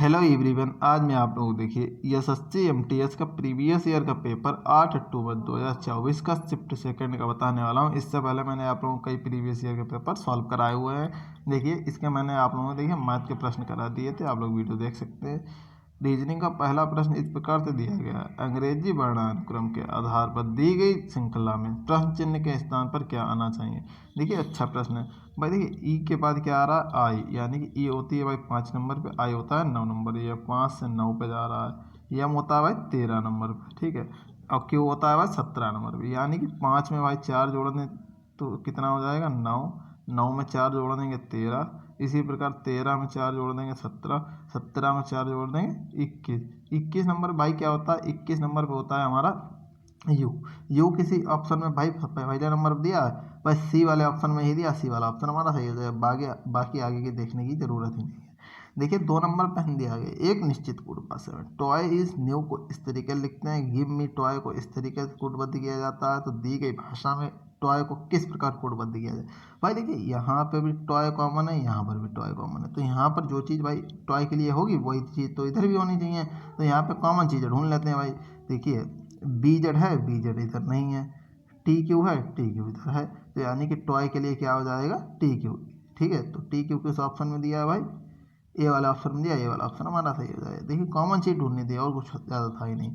Hello everyone, आज मैं आप लोगों को देखिए एसएससी एमटीएस का प्रीवियस ईयर का पेपर 8 अक्टूबर 2024 का शिफ्ट सेकंड का बताने वाला हूं। इससे पहले मैंने आप लोगों को कई प्रीवियस ईयर के पेपर सॉल्व कराए हुए हैं। देखिए इसके मैंने आप लोगों को देखिए मैथ के प्रश्न करा दिए थे, आप लोग वीडियो देख सकते हैं। रीजनिंग का पहला प्रश्न इस प्रकार से दिया गया है, अंग्रेजी वर्णानुक्रम के आधार पर दी गई श्रृंखला में प्रश्न चिन्ह के स्थान पर क्या आना चाहिए। देखिए अच्छा प्रश्न है भाई। देखिए ई के बाद क्या आ रहा है, आई, यानी कि ई होती है भाई 5 नंबर पे, आई होता है 9 नंबर, ये 5 से 9 पे जा रहा है। एम होता है भाई 13 नंबर पे, ठीक है। और क्यू होता है भाई 17 नंबर पे, यानी कि 5 में भाई 4 जोड़ दें तो कितना हो जाएगा 9, 9 में 4 जोड़ देंगे 13, इसी प्रकार 13 में 4 जोड़ देंगे 17, 17 में 4 जोड़ देंगे 21, 21 नंबर भाई क्या होता है, 21 नंबर पे होता है हमारा यू। यू किसी ऑप्शन में भाई पहले नंबर पर दिया है, बस सी वाले ऑप्शन में ही दिया, सी वाला ऑप्शन हमारा सही हो जाएगा। बाकी आगे की देखने की जरूरत ही नहीं है। देखिए 2 नंबर पहन दिया गया, एक निश्चित कूटभाषा में टॉय इज न्यू को इस तरीके से लिखते हैं, गिव मी टॉय को इस तरीके से कूटबद्ध किया जाता है, तो दी गई भाषा में टॉय को किस प्रकार कूटबद्ध किया जाए। भाई देखिए यहाँ पे भी टॉय कॉमन है, यहाँ पर भी टॉय कॉमन है, तो यहाँ पर जो चीज़ भाई टॉय के लिए होगी वही चीज़ तो इधर भी होनी चाहिए। तो यहाँ पे कॉमन चीज़ें ढूंढ लेते हैं भाई। देखिए बी जेड है, बी जेड इधर नहीं है, टी क्यू है, टी क्यू इधर है, तो यानी कि टॉय के लिए क्या हो जाएगा टी क्यू। ठीक है, तो टी क्यू किस ऑप्शन में दिया है भाई, ए वाला ऑप्शन में दिया, ए वाला ऑप्शन हमारा सही हो जाएगा। देखिए कॉमन चीज ढूंढनी थी और कुछ ज़्यादा था ही नहीं।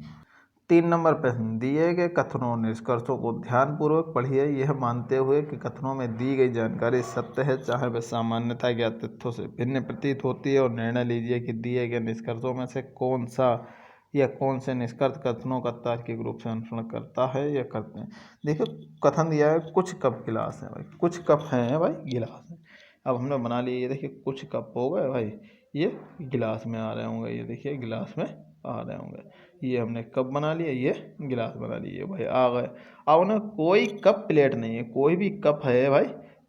3 नंबर प्रश्न, दिए गए कथनों निष्कर्षों को ध्यानपूर्वक पढ़िए, यह मानते हुए कि कथनों में दी गई जानकारी सत्य है, चाहे वह सामान्यतः ज्ञात तथ्यों से भिन्न प्रतीत होती है, और निर्णय लीजिए कि दिए गए निष्कर्षों में से कौन सा या कौन से निष्कर्ष कथनों का तार्किक रूप से अनुसरण करता है या करते हैं। देखिए कथन दिया है कुछ कप गिलास है भाई, कुछ कप हैं भाई गिलास है। अब हमने बना लिए, ये देखिए कुछ कप हो गए भाई, ये गिलास में आ रहे होंगे, ये देखिए गिलास में आ रहे होंगे, ये हमने कप बना लिया, ये गिलास बना लिए भाई आ गए। अब ना कोई कप प्लेट नहीं है, कोई भी कप है भाई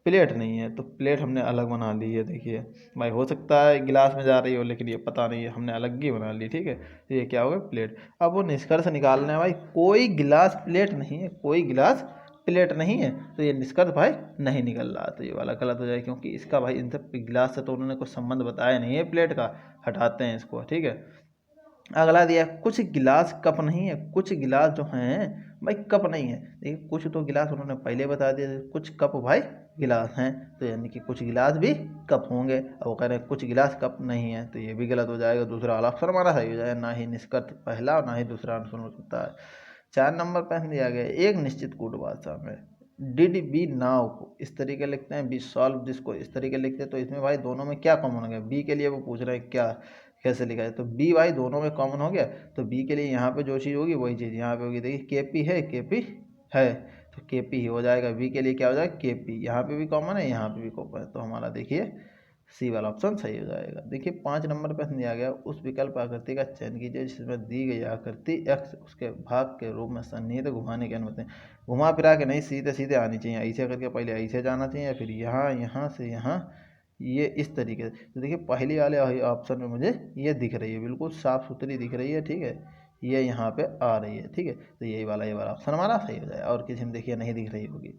प्लेट नहीं है, तो प्लेट हमने अलग बना ली है। देखिए भाई हो सकता है गिलास में जा रही हो, लेकिन ये पता नहीं है, हमने अलग ही बना ली, ठीक है। तो ये क्या होगा प्लेट। अब वो निष्कर्ष निकालना है भाई, कोई गिलास प्लेट नहीं है, कोई गिलास प्लेट नहीं है, तो ये निष्कर्ष भाई नहीं निकल रहा, तो ये वाला गलत हो जाए, क्योंकि इसका भाई इन सब गिलास से तो उन्होंने कुछ संबंध बताया नहीं है प्लेट का, हटाते हैं इसको, ठीक है। अगला दिया कुछ गिलास कप नहीं है, कुछ गिलास जो हैं भाई कप नहीं है। देखिए कुछ तो गिलास उन्होंने पहले बता दिया, कुछ कप भाई गिलास हैं, तो यानी कि कुछ गिलास भी कप होंगे। अब वो कह रहे हैं कुछ गिलास कप नहीं है, तो ये भी गलत हो जाएगा, दूसरा वाला ऑप्शन हमारा सही हो जाएगा, ना ही निष्कर्ष पहला और ना ही दूसरा आंसर हो सकता है। 4 नंबर पहन दिया गया, एक निश्चित कूट भाषा में डिड बी नाव को इस तरीके लिखते हैं, बी सॉल्व दिस को इस तरीके लिखते हैं, तो इसमें भाई दोनों में क्या कॉमन हो गया, बी के लिए वो पूछ रहे हैं क्या कैसे लिखा है, तो बी भाई दोनों में कॉमन हो गया, तो बी के लिए यहाँ पे जो चीज़ होगी वही चीज़ यहाँ पे होगी। देखिए के पी है, के पी है, तो के पी ही हो जाएगा, बी के लिए क्या हो जाएगा के पी, यहाँ पे भी कॉमन है, यहाँ पे भी कॉमन है, तो हमारा देखिए सी वाला ऑप्शन सही हो जाएगा। देखिए 5 नंबर प्रश्न दिया गया, उस विकल्प आकृति का चयन कीजिए जिसमें दी गई आकृति एक्स उसके भाग के रूप में सन्निहित घुमाने की अनुमति। घुमा फिरा के नहीं, सीधे सीधे आनी चाहिए, ऐसे करके पहले ऐसे जाना चाहिए, फिर यहाँ यहाँ से यहाँ, ये इस तरीके से। तो देखिए पहले वाले ऑप्शन में मुझे ये दिख रही है, बिल्कुल साफ़ सुथरी दिख रही है, ठीक है, ये यहाँ पे आ रही है, ठीक है, तो ये वाला ऑप्शन हमारा सही हो जाएगा, और किसी में देखिए नहीं दिख रही होगी।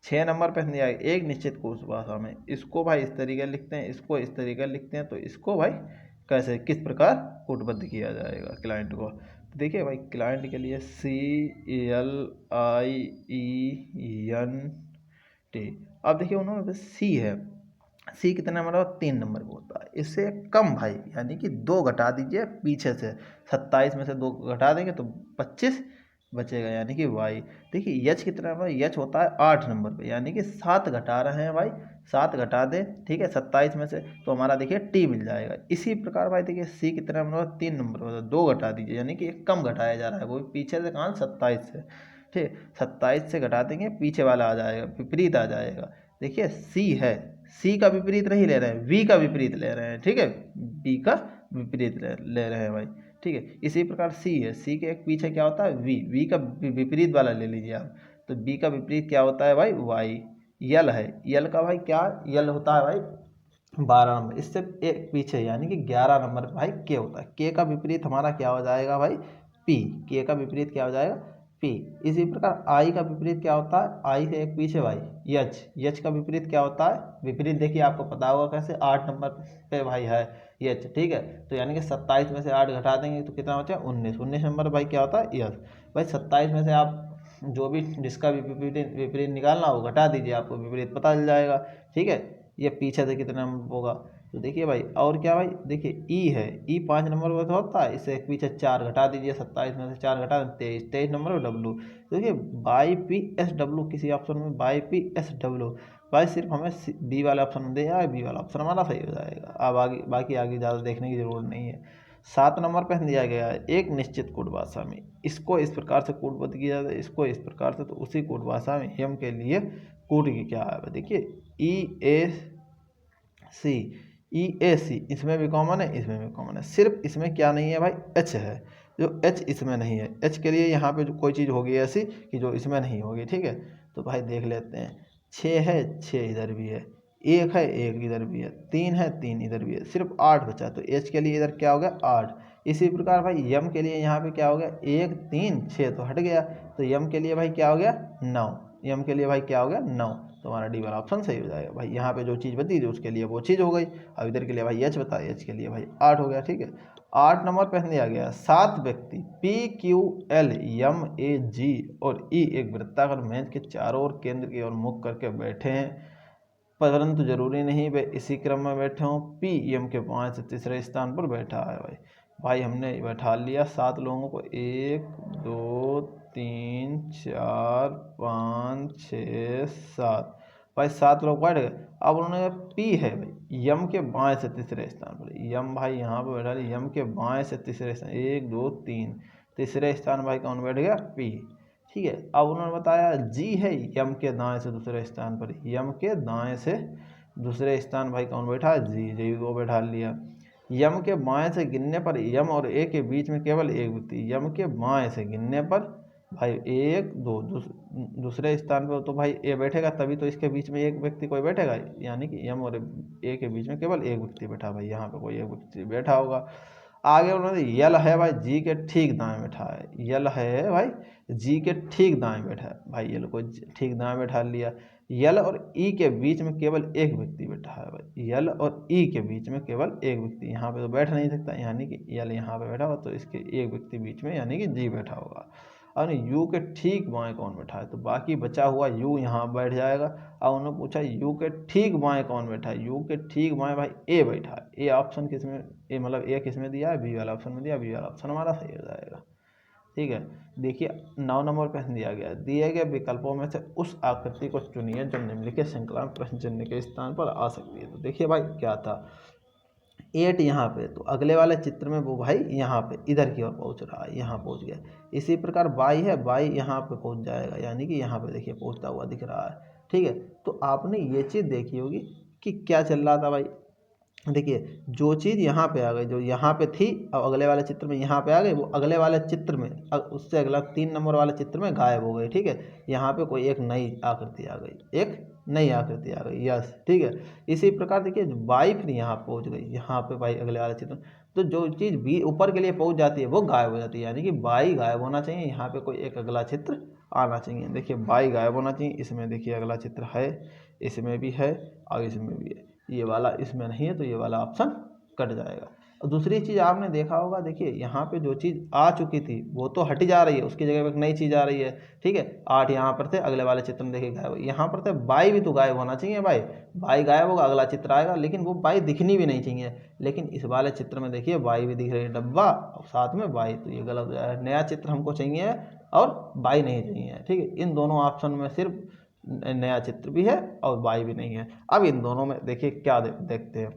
6 नंबर पे दिया है, एक निश्चित कोश भाषा में इसको भाई इस तरीके लिखते हैं, इसको इस तरीके लिखते हैं, तो इसको भाई कैसे किस प्रकार कूटबद्ध किया जाएगा क्लाइंट को। तो देखिए भाई क्लाइंट के लिए CLIENT। अब देखिए उन्होंने सी है, सी कितने नंबर 3 नंबर पर होता है, इससे कम भाई, यानी कि 2 घटा दीजिए पीछे से, 27 में से 2 घटा देंगे तो 25 बचेगा, यानी कि वाई। देखिए यच कितना नंबर, यच होता है 8 नंबर पे, यानी कि 7 घटा रहे हैं भाई, 7 घटा दें, ठीक है 27 में से, तो हमारा देखिए टी मिल जाएगा। इसी प्रकार भाई देखिए सी कितना नंबर 3 नंबर पर, 2 घटा दीजिए, यानी कि एक कम घटाया जा रहा है, वो पीछे से कहाँ 27 से, ठीक 27 से घटा देंगे, पीछे वाला आ जाएगा, विपरीत आ जाएगा। देखिए सी है, सी का विपरीत नहीं ले रहे हैं, वी का विपरीत ले रहे हैं, ठीक है, बी का विपरीत ले रहे हैं भाई, ठीक है। इसी प्रकार सी है, सी के एक पीछे क्या होता है वी, वी का विपरीत वाला ले लीजिए आप, तो बी का विपरीत क्या होता है भाई वाई। यल है, यल का भाई क्या, यल होता है भाई 12 नंबर, इससे एक पीछे यानी कि 11 नंबर पर भाई के होता है। के का विपरीत हमारा क्या हो जाएगा भाई पी, के का विपरीत क्या हो जाएगा पी। इसी प्रकार आई का विपरीत क्या होता है, आई से एक पीछे भाई यच, यच का विपरीत क्या होता है, विपरीत देखिए आपको पता होगा कैसे, 8 नंबर पे भाई है यच, ठीक है। तो यानी कि 27 में से 8 घटा देंगे तो कितना बचा, 19, 19 नंबर भाई क्या होता है यस। भाई 27 में से आप जो भी जिसका भी विपरीत विपरीत निकालना हो घटा दीजिए, आपको विपरीत पता चल जाएगा, ठीक है। ये पीछे से कितना नंबर होगा, तो देखिए भाई और क्या भाई, देखिए ई है, ई 5 नंबर पर तो होता है, इससे एक पीछे 4 घटा दीजिए, 27 में से 4 घटा 23, 23 नंबर पर डब्लू। तो देखिए बाई पी एस डब्लू, किसी ऑप्शन में बाई पी एस डब्लू, भाई सिर्फ हमें बी वाला ऑप्शन दे जाए, बी वाला ऑप्शन हमारा सही हो जाएगा। अब आगे बाकी आगे ज़्यादा देखने की जरूरत नहीं है। 7 नंबर पर दिया गया है, एक निश्चित कोड भाषा में इसको इस प्रकार से कोडबद्ध किया जाता है, इसको इस प्रकार से, तो उसी कोड भाषा में यम के लिए कोड की क्या है, देखिए ई ए सी, ई ए सी, इसमें भी कॉमन है, इसमें भी कॉमन है, सिर्फ इसमें क्या नहीं है भाई, एच है, जो एच इसमें नहीं है। एच के लिए यहाँ पे जो कोई चीज़ होगी ऐसी कि जो इसमें नहीं होगी, ठीक है। तो भाई देख लेते हैं, 6 है, 6 इधर भी है, 1 है, 1 इधर भी है, 3 है, 3 इधर भी है, सिर्फ 8 बचा। तो एच के लिए इधर क्या हो गया, 8। इसी प्रकार भाई यम के लिए यहाँ पे क्या हो गया, 1 3 6 तो हट गया, तो यम के लिए भाई क्या हो गया, 9। यम के लिए भाई क्या हो गया, 9। तो हमारा डी वाला ऑप्शन सही हो जाएगा भाई। यहाँ पे जो चीज़ बती थी उसके लिए वो चीज़ हो गई। अब इधर के लिए भाई एच बता, एच के लिए भाई 8 हो गया, ठीक है। 8 नंबर पे दिया गया, 7 व्यक्ति P Q L M A G और ई एक वृत्ताकार मेज के चारों ओर केंद्र की ओर मुख करके बैठे हैं, परंतु जरूरी नहीं वे इसी क्रम में बैठे हों। पी एम के 5 से तीसरे स्थान पर बैठा है भाई। भाई हमने बैठा लिया 7 लोगों को, 1 2 3 4 5 6 7, भाई 7 लोग बैठ गए। अब उन्होंने पी है भाई यम के बाएं से तीसरे स्थान पर, यम भाई यहाँ पर बैठा लिया, यम के बाएं से तीसरे स्थान, 1 2 3, तीसरे स्थान भाई कौन बैठ गया, पी, ठीक है। अब उन्होंने बताया जी है यम के दाएं से दूसरे स्थान पर, यम के दाएं से दूसरे स्थान भाई कौन बैठा है, जी, जी को बैठा लिया। यम के बाएं से गिनने पर यम और ए के बीच में केवल एक व्यक्ति, यम के बाएं से गिनने पर भाई 1 2 दूसरे स्थान पर तो भाई ए बैठेगा, तभी तो इसके बीच में एक व्यक्ति कोई बैठेगा, यानी कि यम और ए के बीच में केवल एक व्यक्ति बैठा, भाई यहाँ पे कोई एक व्यक्ति बैठा होगा। आगे उन्होंने यल है भाई जी के ठीक दाएं बैठा है, यल है भाई जी के ठीक दाएं बैठा है, भाई यल को ठीक दाएं बैठा लिया। यल और ई के बीच में केवल एक व्यक्ति बैठा है भाई, यल और ई के बीच में केवल एक व्यक्ति, यहाँ पे तो बैठ नहीं सकता, यानी कि यल यहाँ पे बैठा हुआ, तो इसके एक व्यक्ति बीच में यानी कि जी बैठा होगा। और यू के ठीक बाएं कौन बैठा है, तो बाकी बचा हुआ यू यहाँ बैठ जाएगा। अब उन्होंने पूछा यू के ठीक बाएं कौन बैठा है, यू के ठीक बाएं भाई ए बैठा है। ए ऑप्शन किस में, ए मतलब ए किस में दिया है, बी वाला ऑप्शन में दिया, बी वाला ऑप्शन हमारा सही हो जाएगा, ठीक है। देखिए 9 नंबर प्रश्न दिया गया, दिए गए विकल्पों में से उस आकृति को चुनिए जो निम्नलिखित श्रृंखला में प्रश्न चिन्ह के स्थान पर आ सकती है। तो देखिए भाई क्या था, 8 यहाँ पे, तो अगले वाले चित्र में वो भाई यहाँ पे इधर की ओर पहुँच रहा है, यहाँ पहुँच गया। इसी प्रकार बाई है, बाई यहाँ पे पहुँच जाएगा, यानी कि यहाँ पे देखिए पहुँचता हुआ दिख रहा है, ठीक है। तो आपने ये चीज़ देखी होगी कि क्या चल रहा था भाई, देखिए जो चीज़ यहाँ पे आ गई, जो यहाँ पे थी अब अगले वाले चित्र में यहाँ पे आ गई, वो अगले वाले चित्र में उससे अगला 3 नंबर वाले चित्र में गायब हो गई, ठीक है। यहाँ पे कोई एक नई आकृति आ गई, एक नई आकृति आ गई, यस, ठीक है। इसी प्रकार देखिए बाई फिर यहाँ पहुँच गई, यहाँ पे बाई अगले वाले चित्र में, तो जो चीज़ बी ऊपर के लिए पहुँच जाती है वो गायब हो जाती है, यानी कि बाई गायब होना चाहिए, यहाँ पे कोई एक अगला चित्र आना चाहिए। देखिए बाई गायब होना चाहिए, इसमें देखिए अगला चित्र है, इसमें भी है और इसमें भी है, ये वाला इसमें नहीं है, तो ये वाला ऑप्शन कट जाएगा। और दूसरी चीज़ आपने देखा होगा, देखिए यहाँ पे जो चीज़ आ चुकी थी वो तो हटी जा रही है, उसकी जगह पे एक नई चीज़ आ रही है, ठीक है। 8 यहाँ पर थे, अगले वाले चित्र में देखिए गायब, यहाँ पर थे, बाई भी तो गायब होना चाहिए भाई, बाई गायब होगा अगला चित्र आएगा, लेकिन वो बाई दिखनी भी नहीं चाहिए, लेकिन इस वाले चित्र में देखिए बाई भी दिख रही है, डब्बा और साथ में बाई, तो ये गलत हो जाएगा। नया चित्र हमको चाहिए और बाई नहीं चाहिए, ठीक है। इन दोनों ऑप्शन में सिर्फ नया चित्र भी है और बाई भी नहीं है। अब इन दोनों में देखिए क्या देखते हैं,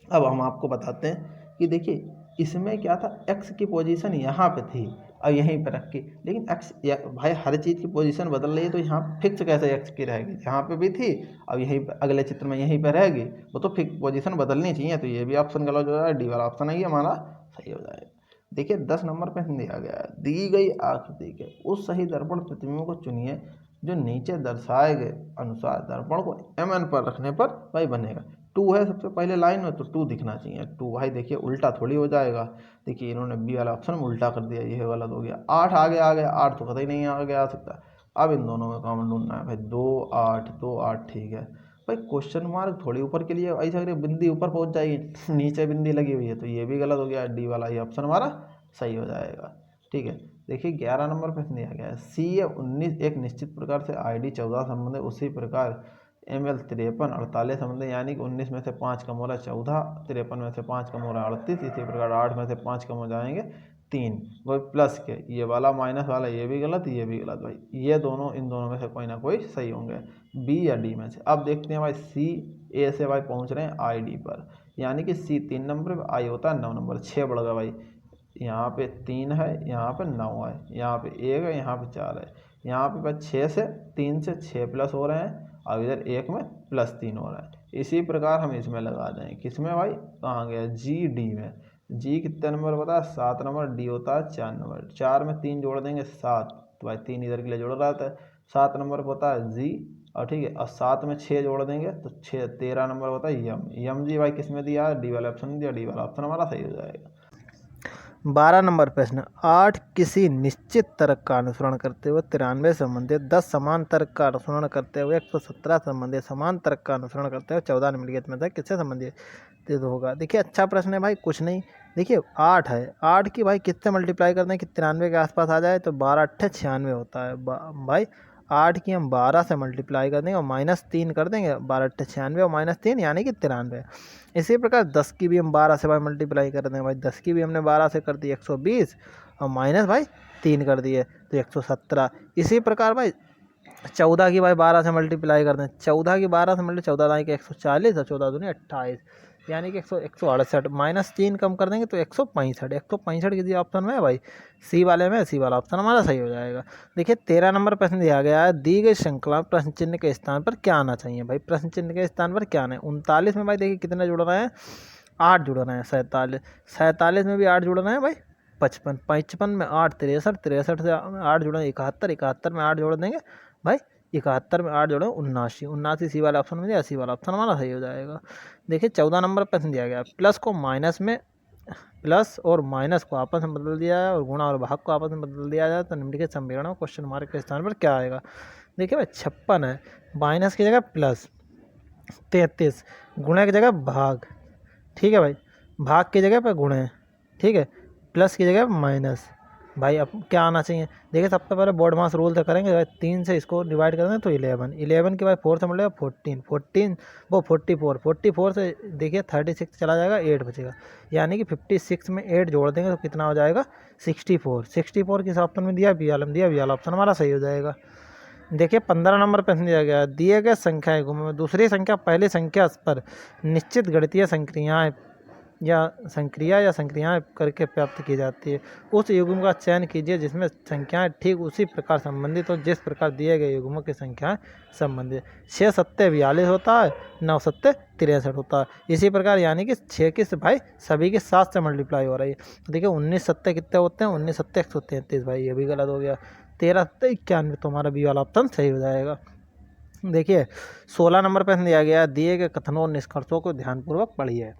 अब हम आपको बताते हैं कि देखिए इसमें क्या था, एक्स की पोजीशन यहाँ पे थी और यहीं पर रखी, लेकिन एक्स भाई हर चीज़ की पोजीशन बदल रही है, तो यहाँ फिक्स कैसे एक्स की रहेगी, यहाँ पे भी थी अब यहीं पर अगले चित्र में यहीं पर रहेगी, वो तो फिक्स पोजीशन बदलनी चाहिए, तो ये भी ऑप्शन गलत हो जाएगा, डी वाला ऑप्शन है हमारा सही हो जाएगा। देखिए 10 नंबर पे दिया गया है, दी गई आकृति के उस सही दर्पण प्रतिबिंब को चुनिए जो नीचे दर्शाए गए अनुसार दर्पण को mn पर रखने पर भाई बनेगा। 2 है सबसे पहले लाइन में, तो 2 दिखना चाहिए। 2 भाई देखिए उल्टा थोड़ी हो जाएगा। देखिए इन्होंने बी वाला ऑप्शन में उल्टा कर दिया, ये गलत हो गया। 8 आगे आ गया, 8 तो कतई नहीं आगे आ सकता। अब इन दोनों में कॉमन ढूंढना है भाई। 2 8 2 8 ठीक है भाई। क्वेश्चन मार्क थोड़ी ऊपर के लिए ऐसा करिए बिंदी ऊपर पहुंच जाएगी, नीचे बिंदी लगी हुई है, तो ये भी गलत हो गया। डी वाला ये ऑप्शन हमारा सही हो जाएगा। ठीक है, देखिए 11 नंबर प्रश्न दिया गया है। सी या 19 एक निश्चित प्रकार से ID 14 संबंध है, उसी प्रकार ML 53 48 संबंध है, यानी कि 19 में से 5 कम हो रहा है 14, 53 में से 5 कम हो रहा है 38, इसी प्रकार 8 में से 5 कम हो जाएंगे 3। वही प्लस के ये वाला माइनस वाला ये भी गलत, ये भी गलत भाई। ये दोनों इन दोनों में से कोई ना कोई सही होंगे, बी या डी में से। अब देखते हैं भाई सी ए से भाई पहुंच रहे हैं ID पर, यानी कि सी 3 नंबर पर, आई होता है 9 नंबर। 6 बढ़ गया भाई, यहाँ पे 3 है, यहाँ पे 9 है, यहाँ पे 1 है, यहाँ पे 4 है। यहाँ पे भाई 6 से 3 से 6 प्लस हो रहे हैं, अब इधर 1 में +3 हो रहा है। इसी प्रकार हम इसमें लगा दें, किस में भाई, कहाँ गया, जी डी में। जी कितने नंबर बता, 7 नंबर। डी होता है 4 नंबर। 4 में 3 जोड़ देंगे 7, तो भाई 3 इधर के लिए जोड़ रहा था। 7 नंबर होता है जी, और ठीक है, और 7 में 6 जोड़ देंगे तो 6 13 नंबर होता है यम। यम जी भाई किस में दिया है, डी वाला ऑप्शन में दिया, डी वाला ऑप्शन हमारा सही हो जाएगा। 12 नंबर प्रश्न, 8 किसी निश्चित तर्क का अनुसरण करते हुए 93 संबंधित, 10 समान तर्क का अनुसरण करते हुए 117 संबंधित, समान तर्क का अनुसरण करते हुए 14 निम्नलिखित में से किससे संबंधित होगा। देखिए अच्छा प्रश्न है भाई, कुछ नहीं। देखिए 8 है, 8 की भाई किससे मल्टीप्लाई करते हैं कि 93 के आसपास आ जाए, तो 12 8 96 होता है भाई। 8 की हम 12 से मल्टीप्लाई कर देंगे और -3 कर देंगे, 12 8 96 और -3 यानी कि 93। इसी प्रकार 10 की भी हम 12 से भाई मल्टीप्लाई कर दें भाई, 10 की भी हमने 12 से कर दी 120, और माइनस भाई 3 कर दिए तो 117। इसी प्रकार भाई 14 की भाई 12 से मल्टीप्लाई कर दें, 14 की 12 से मल्टीप्लाई 14 दाएँ के 140 और 14 दूनी 28, यानी कि 168। -3 कम कर देंगे तो 165। 165 किसी ऑप्शन में है भाई, सी वाले में, सी वाला ऑप्शन हमारा सही हो जाएगा। देखिए 13 नंबर प्रश्न दिया गया है, दी गई श्रृंखला प्रश्न चिन्ह के स्थान पर क्या आना चाहिए भाई। प्रश्न चिन्ह के स्थान पर क्या आना है। 39 में भाई देखिए कितने जुड़ रहे हैं, 8 जुड़ रहे हैं। 47 में भी 8 जुड़ रहे हैं भाई। 55 में 8 63 से 8 जुड़े 71 में 8 जोड़ देंगे भाई, 71 में 8 जोड़े 79 सी वाला ऑप्शन में दिया, सी वाला ऑप्शन हमारा सही हो जाएगा। देखिए 14 नंबर प्रश्न दिया गया, प्लस को माइनस में, प्लस और माइनस को आपस में बदल दिया जाए और गुणा और भाग को आपस में बदल दिया जाए तो निम्नलिखित समीकरण में क्वेश्चन मार्क के स्थान पर क्या आएगा। देखिए भाई 56 है, माइनस की जगह प्लस, 33 गुणे की जगह भाग, ठीक है भाई, भाग की जगह पर गुणे, ठीक है, प्लस की जगह माइनस। भाई अब क्या आना चाहिए, देखिए सबसे पहले बोर्ड मास रूल से करेंगे भाई। 3 से इसको डिवाइड कर दें तो 11 के भाई 4 से मिलेगा 14 वो 44 से देखिए 36 चला जाएगा, 8 बचेगा, यानी कि 56 में 8 जोड़ देंगे तो कितना हो जाएगा 64 किस ऑप्शन में दिया, बी वाला में दिया, बी वाला ऑप्शन हमारा सही हो जाएगा। देखिए 15 नंबर प्रश्न दिया गया, दिए गए संख्याएं गुणों में दूसरी संख्या पहली संख्या पर निश्चित गणितीय संक्रिया या संक्रियाएं करके प्राप्त की जाती है। उस युग्म का चयन कीजिए जिसमें संख्याएं ठीक उसी प्रकार संबंधित हो जिस प्रकार दिए गए युग्मों की संख्याएं संबंधित। 6 सत्ते 42 होता है, 9 सत्ते 63 होता है। इसी प्रकार यानी कि 6 की भाई सभी के 7 से मल्टीप्लाई हो रही है। तो देखिए 19 सत्ते कितने होते हैं, 19 सत्ते 133 भाई, ये भी गलत हो गया। 13 सत्ते 91, तो हमारा बी वाला ऑप्शन सही हो जाएगा। देखिए 16 नंबर प्रश्न दिया गया, दिए गए कथनों और निष्कर्षों को ध्यानपूर्वक पढ़िए।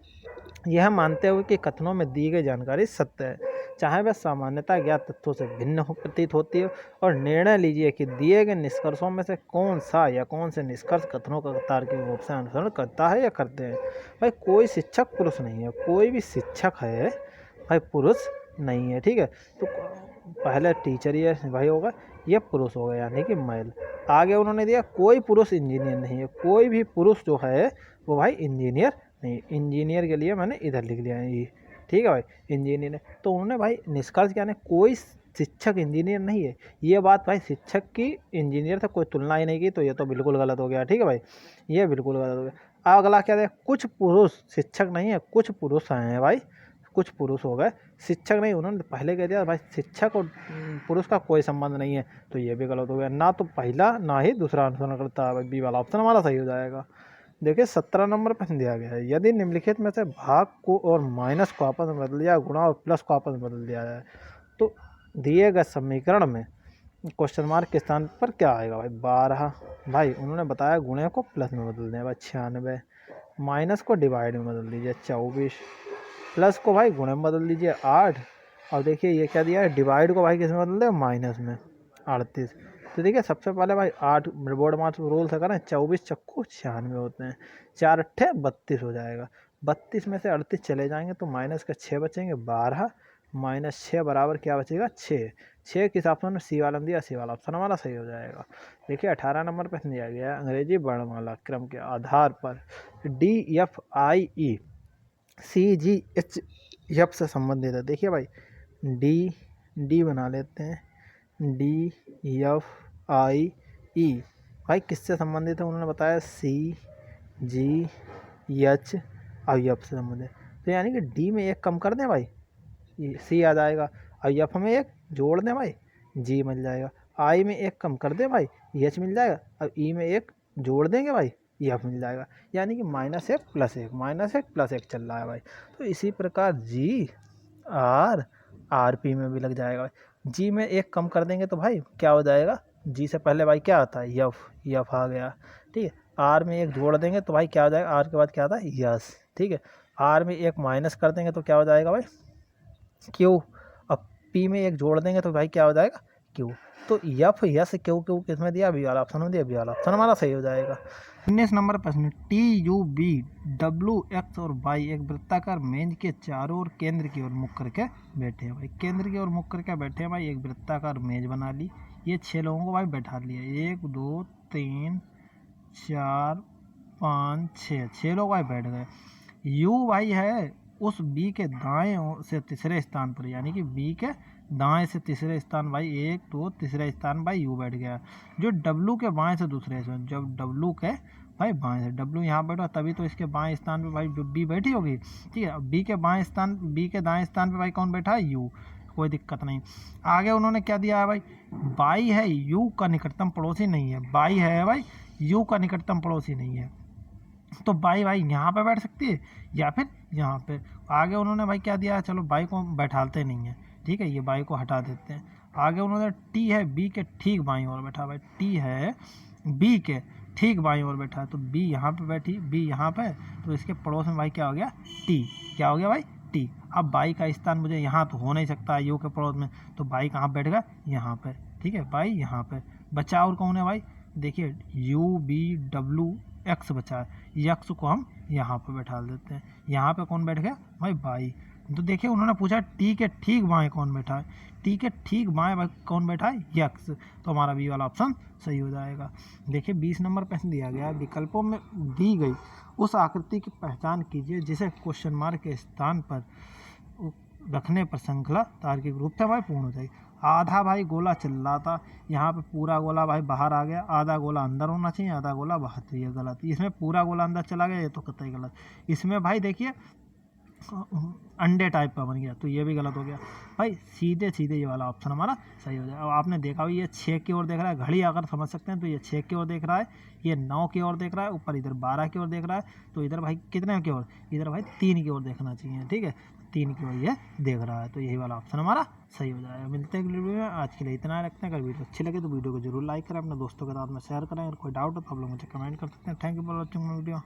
यह मानते हुए कि कथनों में दी गई जानकारी सत्य है, चाहे वह सामान्यतः ज्ञात तथ्यों से भिन्न प्रतीत होती है, और निर्णय लीजिए कि दिए गए निष्कर्षों में से कौन से निष्कर्ष कथनों का तार्किक रूप से अनुसरण करता है या करते हैं। भाई कोई शिक्षक पुरुष नहीं है, कोई भी शिक्षक है भाई पुरुष नहीं है, ठीक है। तो पहले टीचर ये भाई होगा, ये पुरुष होगा यानी कि मेल। आगे उन्होंने दिया कोई पुरुष इंजीनियर नहीं है, कोई भी पुरुष जो है वो भाई इंजीनियर नहीं। इंजीनियर के लिए मैंने इधर लिख लिया है ये, ठीक है भाई, इंजीनियर। तो उन्होंने भाई निष्कर्ष क्या है, कोई शिक्षक इंजीनियर नहीं है। ये बात भाई शिक्षक की इंजीनियर से कोई तुलना ही नहीं की, तो ये तो बिल्कुल गलत हो गया, ठीक है भाई, ये बिल्कुल गलत हो गया। अगला क्या है, कुछ पुरुष शिक्षक नहीं है, कुछ पुरुष हैं भाई, कुछ पुरुष हो गए शिक्षक नहीं। उन्होंने पहले कह दिया भाई शिक्षक और पुरुष का कोई संबंध नहीं है, तो ये भी गलत हो गया। ना तो पहला ना ही दूसरा अनुसरण करता है, बी वाला ऑप्शन हमारा सही हो जाएगा। देखिए 17 नंबर प्रश्न दिया गया है, यदि निम्नलिखित में से भाग को और माइनस को आपस में बदल दिया, गुणा और प्लस को आपस में बदल दिया जाए तो दिए गए समीकरण में क्वेश्चन मार्क के स्थान पर क्या आएगा भाई। 12 भाई उन्होंने बताया गुणे को प्लस में बदल दें भाई, 96 माइनस को डिवाइड में बदल दीजिए 24, प्लस को भाई गुणे में बदल दीजिए 8, और देखिए ये क्या दिया है, डिवाइड को भाई किस में बदल दे, माइनस में 38। तो देखिए सबसे पहले भाई 8 बोर्ड मास रूल से करें, 24 चक्कू 96 होते हैं, 4 अट्ठे 32 हो जाएगा। 32 में से 38 चले जाएंगे तो माइनस के 6 बचेंगे, 12 माइनस 6 बराबर क्या बचेगा, 6। 6 किस ऑप्शन में, सी वाला में दिया, सी वाला ऑप्शन हमारा सही हो जाएगा। देखिए 18 नंबर पर दिया गया है, अंग्रेजी वर्णमाला क्रम के आधार पर DFIECGHF से संबंधित है। देखिए भाई डी बना लेते हैं, DFIE भाई किससे संबंधित है, उन्होंने बताया CGH और एफ से संबंधित। तो यानी कि डी में एक कम कर दें भाई, सी आ जाएगा, और एफ में एक जोड़ दें भाई, जी मिल जाएगा। आई में एक कम कर दें भाई, एच मिल जाएगा, और ई में एक जोड़ देंगे भाई, एफ मिल जाएगा। यानी कि -1 + 1 + 1 चल रहा है भाई। तो इसी प्रकार जी आर पी में भी लग जाएगा। जी में एक कम कर देंगे तो भाई क्या हो जाएगा, जी से पहले भाई क्या आता है, यफ आ गया, ठीक है। आर में एक जोड़ देंगे तो भाई क्या हो जाएगा, आर के बाद क्या आता है, यस, ठीक है। आर में एक माइनस कर देंगे तो क्या हो जाएगा भाई, क्यू। अब पी में एक जोड़ देंगे तो भाई क्या हो जाएगा, क्यू। तो यफ यस क्यू क्यू किस में दिया, बी वाला ऑप्शन में दिया, बी वाला ऑप्शन हमारा सही हो जाएगा। 19 नंबर प्रश्न, TUV WX और वाई एक वृत्ताकार मेज के चारों ओर केंद्र की ओर मुख करके बैठे हैं भाई। केंद्र की ओर मुख करके बैठे हैं भाई, एक वृत्ताकार मेज बना ली, ये 6 लोगों को भाई बैठा लिया, 1 2 3 4 5 6 लोग भाई बैठ गए। यू भाई है उस बी के दाएं से तीसरे स्थान पर, यानी कि बी के दाएं से तीसरे स्थान भाई, 1 2 तीसरे स्थान भाई यू बैठ गया। जो डब्लू के बाएं से दूसरे स्थान, जब डब्लू के भाई बाएं से, डब्लू यहाँ बैठा तभी तो इसके बाएं स्थान पे भाई जो बी बैठी होगी, ठीक है। बी के बाएं स्थान, बी के दाएं स्थान पे भाई कौन बैठा है, यू, कोई दिक्कत नहीं। आगे उन्होंने क्या दिया है भाई, बाई है यू का निकटतम पड़ोसी नहीं है, बाई है भाई यू का निकटतम पड़ोसी नहीं है, तो बाई भाई यहाँ पे बैठ सकती है या फिर यहाँ पे। आगे उन्होंने भाई क्या दिया है, चलो बाई को बैठाते नहीं है, ठीक है, ये बाई को हटा देते हैं। आगे उन्होंने टी है बी के ठीक बाई ओर बैठा भाई, टी है बी के ठीक बाई ओर बैठा है, तो बी यहाँ पे बैठी, बी यहाँ पे, तो इसके पड़ोस में भाई क्या हो गया, टी, क्या हो गया भाई, टी। अब बाई का स्थान मुझे यहाँ तो हो नहीं सकता यू के पड़ोस में, तो बाई कहाँ बैठ गया, यहाँ पे, ठीक है, बाई यहाँ पे। बचा और कौन है भाई, देखिए UVWX बचा है, यक्स को हम यहाँ पे बैठा देते हैं, यहाँ पे कौन बैठ गया भाई, बाई। तो देखिए उन्होंने पूछा टी के ठीक बाएं कौन बैठा है, टी के ठीक बाएं भाई कौन बैठा है, यक्स, तो हमारा बी वाला ऑप्शन सही हो जाएगा। देखिए 20 नंबर प्रश्न दिया गया है, विकल्पों में दी गई उस आकृति की पहचान कीजिए जिसे क्वेश्चन मार्क के स्थान पर रखने पर श्रृंखला तार्किक रूप से भाई पूर्ण हो जाएगी। आधा भाई गोला चल रहा था, यहाँ पे पूरा गोला भाई बाहर आ गया, आधा गोला अंदर होना चाहिए, आधा गोला बाहर, तो ये गलत। इसमें पूरा गोला अंदर चला गया, ये तो कतई गलत। इसमें भाई देखिए अंडे टाइप का बन गया, तो ये भी गलत हो गया भाई। सीधे सीधे ये वाला ऑप्शन हमारा सही हो जाएगा। अब आपने देखा हुआ ये 6 की ओर देख रहा है, घड़ी अगर समझ सकते हैं तो ये 6 की ओर देख रहा है, ये 9 की ओर देख रहा है, ऊपर इधर 12 की ओर देख रहा है, तो इधर भाई कितने की ओर, इधर भाई 3 की ओर देखना चाहिए, ठीक है, 3 की ओर ये देख रहा है, तो यही वाला ऑप्शन हमारा सही हो जाएगा। मिलते हैं वीडियो में, आज के लिए इतना रखते हैं। अगर वीडियो अच्छी लगे तो वीडियो को जरूर लाइक करें, अपने दोस्तों के साथ में शेयर करें, अगर कोई डाउट हो तो आप लोग मुझे कमेंट कर सकते हैं। Thank you for watching my video.